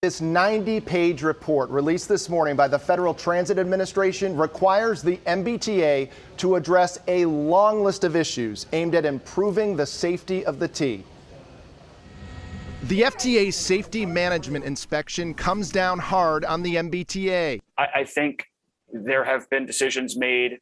This 90-page report released this morning by the Federal Transit Administration requires the MBTA to address a long list of issues aimed at improving the safety of the T. The FTA's safety management inspection comes down hard on the MBTA. I think there have been decisions made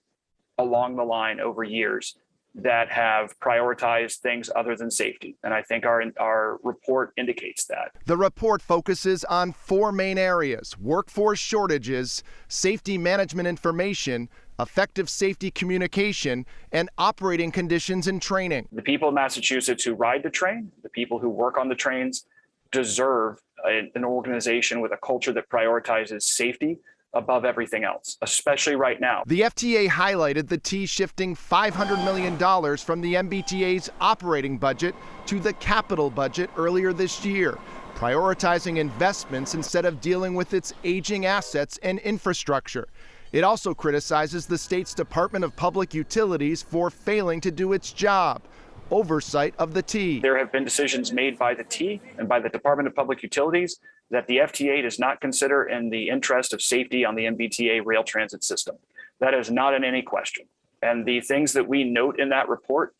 along the line over years that have prioritized things other than safety. And I think our report indicates that. The report focuses on four main areas: workforce shortages, safety management information, effective safety communication, and operating conditions and training. The people of Massachusetts who ride the train, the people who work on the trains, deserve an organization with a culture that prioritizes safety above everything else, especially right now. The FTA highlighted the T shifting $500 million from the MBTA's operating budget to the capital budget earlier this year, prioritizing investments instead of dealing with its aging assets and infrastructure. It also criticizes the state's Department of Public Utilities for failing to do its job. Oversight of the T. There have been decisions made by the T and by the Department of Public Utilities that the FTA does not consider in the interest of safety on the MBTA rail transit system. That is not in any question. And the things that we note in that report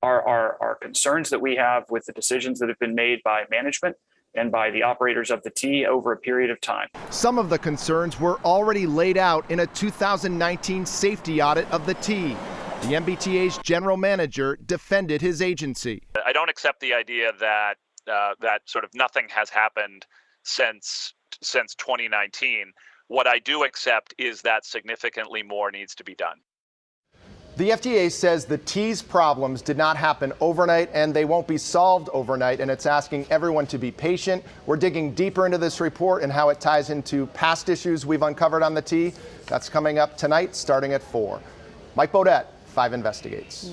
are concerns that we have with the decisions that have been made by management and by the operators of the T over a period of time. Some of the concerns were already laid out in a 2019 safety audit of the T. The MBTA's general manager defended his agency. I don't accept the idea that that sort of nothing has happened since 2019. What I do accept is that significantly more needs to be done. The FTA says the T's problems did not happen overnight and they won't be solved overnight, and it's asking everyone to be patient. We're digging deeper into this report and how it ties into past issues we've uncovered on the T. That's coming up tonight starting at 4. Mike Bodette, 5 Investigates.